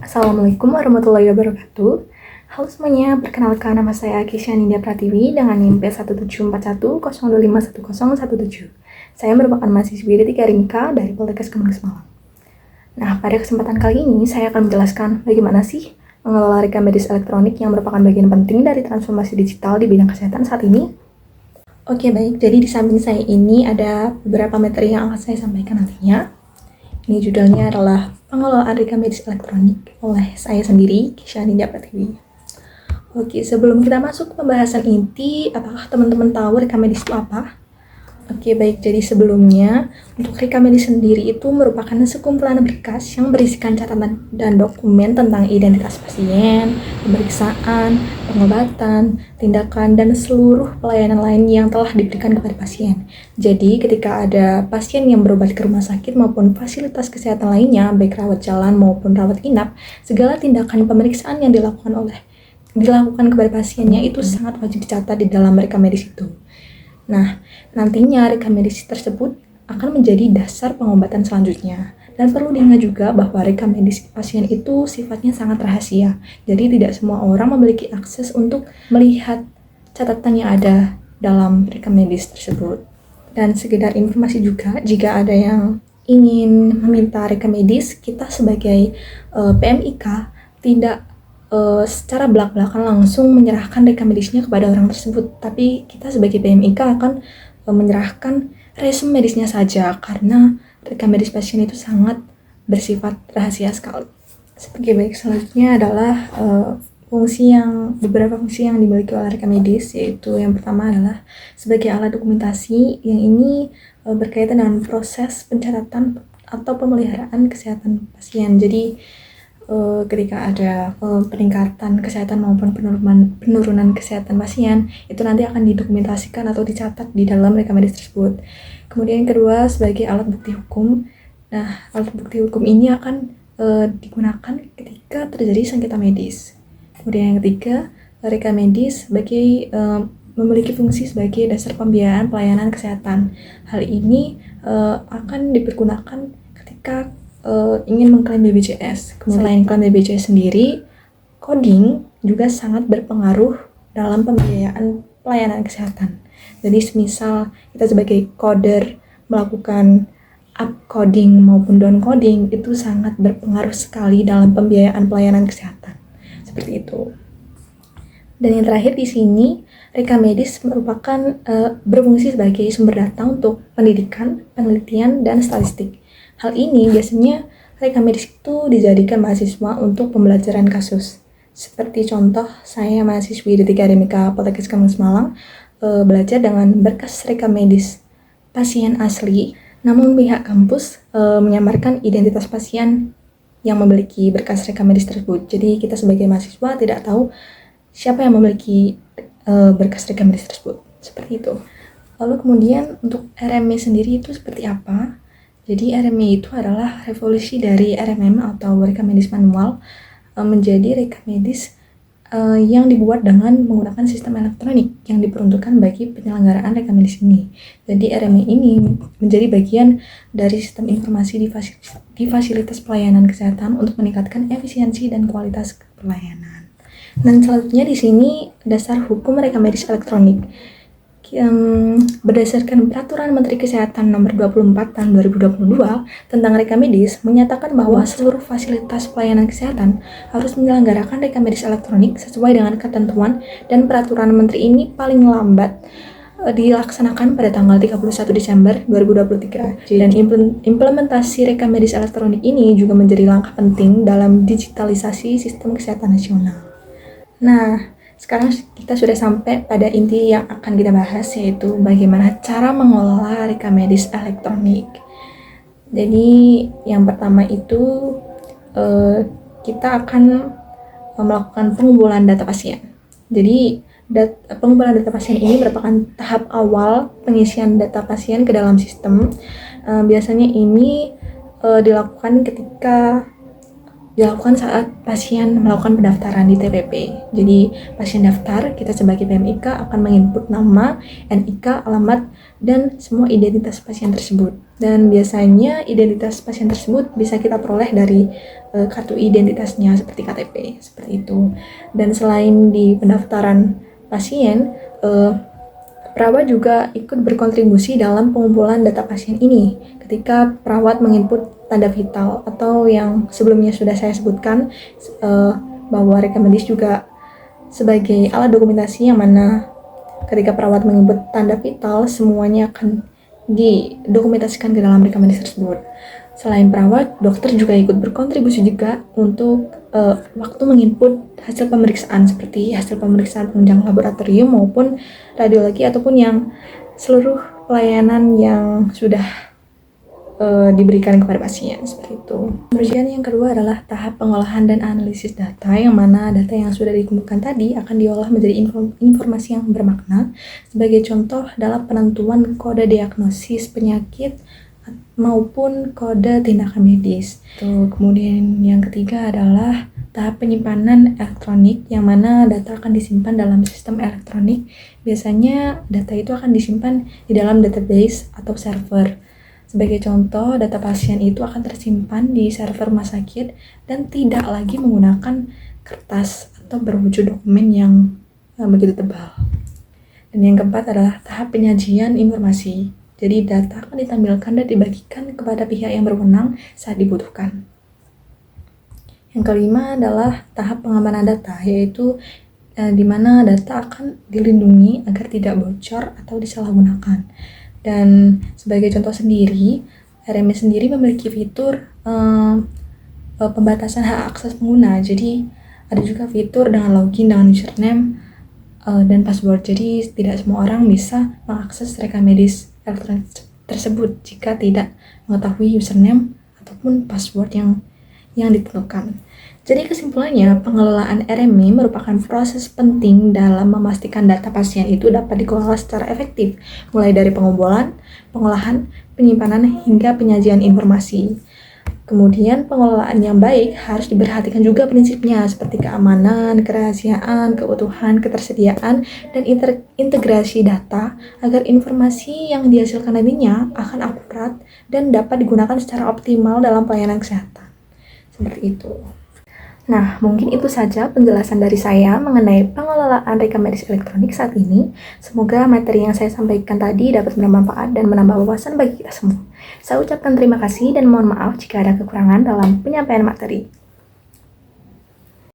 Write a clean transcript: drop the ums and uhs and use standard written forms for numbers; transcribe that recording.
Assalamualaikum warahmatullahi wabarakatuh. Halo semuanya, perkenalkan nama saya Kisha Nindya Pratiwi dengan NIM P17410251017. Saya merupakan mahasiswi D3 Rimika dari Poltekkes Kementerian Malang. Nah, pada kesempatan kali ini saya akan menjelaskan bagaimana sih mengelola rekam medis elektronik yang merupakan bagian penting dari transformasi digital di bidang kesehatan saat ini. Oke, baik. Jadi di samping saya ini ada beberapa materi yang akan saya sampaikan nantinya. Ini judulnya adalah pengelolaan rekam medis elektronik oleh saya sendiri, Kisha Nindya Pratiwi. Oke, sebelum kita masuk ke pembahasan inti, apakah teman-teman tahu rekam medis itu apa? Oke, baik. Jadi sebelumnya, untuk rekam medis sendiri itu merupakan sekumpulan berkas yang berisikan catatan dan dokumen tentang identitas pasien, pemeriksaan, pengobatan, tindakan, dan seluruh pelayanan lain yang telah diberikan kepada pasien. Jadi, ketika ada pasien yang berobat ke rumah sakit maupun fasilitas kesehatan lainnya, baik rawat jalan maupun rawat inap, segala tindakan pemeriksaan yang dilakukan kepada pasiennya itu sangat wajib dicatat di dalam rekam medis itu. Nah, nantinya rekam medis tersebut akan menjadi dasar pengobatan selanjutnya. Dan perlu diingat juga bahwa rekam medis pasien itu sifatnya sangat rahasia. Jadi tidak semua orang memiliki akses untuk melihat catatan yang ada dalam rekam medis tersebut. Dan sekedar informasi juga, jika ada yang ingin meminta rekam medis, kita sebagai PMIK tidak secara belak-belakan langsung menyerahkan rekam medisnya kepada orang tersebut, tapi kita sebagai PMIK akan menyerahkan resume medisnya saja karena rekam medis pasien itu sangat bersifat rahasia sekali. Sebagai baik selanjutnya adalah beberapa fungsi yang dimiliki oleh rekam medis, yaitu yang pertama adalah sebagai alat dokumentasi yang ini berkaitan dengan proses pencatatan atau pemeliharaan kesehatan pasien. Jadi ketika ada peningkatan kesehatan maupun penurunan kesehatan pasien, itu nanti akan didokumentasikan atau dicatat di dalam rekam medis tersebut. Kemudian yang kedua, sebagai alat bukti hukum. Nah, alat bukti hukum ini akan digunakan ketika terjadi sengketa medis. Kemudian yang ketiga, rekam medis memiliki fungsi sebagai dasar pembiayaan pelayanan kesehatan. Hal ini akan dipergunakan ketika ingin mengklaim BPJS. Selain klaim BPJS sendiri, coding juga sangat berpengaruh dalam pembiayaan pelayanan kesehatan. Jadi semisal kita sebagai coder melakukan upcoding maupun downcoding, itu sangat berpengaruh sekali dalam pembiayaan pelayanan kesehatan. Seperti itu. Dan yang terakhir di sini, rekam medis merupakan berfungsi sebagai sumber data untuk pendidikan, penelitian, dan statistik. Hal ini biasanya rekam medis itu dijadikan mahasiswa untuk pembelajaran kasus. Seperti contoh, saya mahasiswi D3 Rimika Poltekkes Kementerian Malang belajar dengan berkas rekam medis pasien asli, namun pihak kampus menyamarkan identitas pasien yang memiliki berkas rekam medis tersebut. Jadi kita sebagai mahasiswa tidak tahu siapa yang memiliki berkas rekam medis tersebut. Seperti itu. Lalu kemudian untuk RME sendiri itu seperti apa? Jadi RME itu adalah revolusi dari RMM atau rekam medis manual menjadi rekam medis yang dibuat dengan menggunakan sistem elektronik yang diperuntukkan bagi penyelenggaraan rekam medis ini. Jadi RME ini menjadi bagian dari sistem informasi di fasilitas pelayanan kesehatan untuk meningkatkan efisiensi dan kualitas pelayanan. Dan selanjutnya di sini dasar hukum rekam medis elektronik. Berdasarkan Peraturan Menteri Kesehatan Nomor 24 Tahun 2022 tentang rekam medis menyatakan bahwa seluruh fasilitas pelayanan kesehatan harus menyelenggarakan rekam medis elektronik sesuai dengan ketentuan dan peraturan menteri ini paling lambat dilaksanakan pada tanggal 31 Desember 2023. Dan implementasi rekam medis elektronik ini juga menjadi langkah penting dalam digitalisasi sistem kesehatan nasional. Nah, sekarang kita sudah sampai pada inti yang akan kita bahas, yaitu bagaimana cara mengelola rekam medis elektronik. Jadi yang pertama itu kita akan melakukan pengumpulan data pasien. Jadi pengumpulan data pasien ini merupakan tahap awal pengisian data pasien ke dalam sistem. Biasanya ini dilakukan ketika dilakukan saat pasien melakukan pendaftaran di TPP. Jadi pasien daftar, kita sebagai PMIK akan menginput nama, NIK, alamat, dan semua identitas pasien tersebut. Dan biasanya identitas pasien tersebut bisa kita peroleh dari kartu identitasnya seperti KTP, seperti itu. Dan selain di pendaftaran pasien, perawat juga ikut berkontribusi dalam pengumpulan data pasien ini. Ketika perawat menginput tanda vital atau yang sebelumnya sudah saya sebutkan, bahwa rekam medis juga sebagai alat dokumentasi yang mana ketika perawat menginput tanda vital, semuanya akan didokumentasikan ke dalam rekam medis tersebut. Selain perawat, dokter juga ikut berkontribusi juga untuk waktu menginput hasil pemeriksaan seperti hasil pemeriksaan penunjang laboratorium maupun radiologi ataupun yang seluruh pelayanan yang sudah diberikan kepada pasien, seperti itu. Kemudian yang kedua adalah tahap pengolahan dan analisis data, yang mana data yang sudah dikumpulkan tadi akan diolah menjadi informasi yang bermakna. Sebagai contoh dalam penentuan kode diagnosis penyakit maupun kode tindakan medis. Kemudian yang ketiga adalah tahap penyimpanan elektronik, yang mana data akan disimpan dalam sistem elektronik. Biasanya data itu akan disimpan di dalam database atau server. Sebagai contoh, data pasien itu akan tersimpan di server rumah sakit dan tidak lagi menggunakan kertas atau berwujud dokumen yang begitu tebal. Dan yang keempat adalah tahap penyajian informasi. Jadi data akan ditampilkan dan dibagikan kepada pihak yang berwenang saat dibutuhkan. Yang kelima adalah tahap pengamanan data, yaitu di mana data akan dilindungi agar tidak bocor atau disalahgunakan. Dan sebagai contoh sendiri, RMI sendiri memiliki fitur pembatasan hak akses pengguna. Jadi ada juga fitur dengan login dengan username dan password. Jadi tidak semua orang bisa mengakses rekam medis elektronik tersebut jika tidak mengetahui username ataupun password yang ditentukan. Jadi kesimpulannya, pengelolaan RMI merupakan proses penting dalam memastikan data pasien itu dapat dikelola secara efektif, mulai dari pengumpulan, pengolahan, penyimpanan, hingga penyajian informasi. Kemudian pengelolaan yang baik harus diperhatikan juga prinsipnya seperti keamanan, kerahasiaan, keutuhan, ketersediaan, dan integrasi data agar informasi yang dihasilkan nantinya akan akurat dan dapat digunakan secara optimal dalam pelayanan kesehatan. Seperti itu. Nah, mungkin itu saja penjelasan dari saya mengenai pengelolaan rekam medis elektronik saat ini. Semoga materi yang saya sampaikan tadi dapat bermanfaat dan menambah wawasan bagi kita semua. Saya ucapkan terima kasih dan mohon maaf jika ada kekurangan dalam penyampaian materi.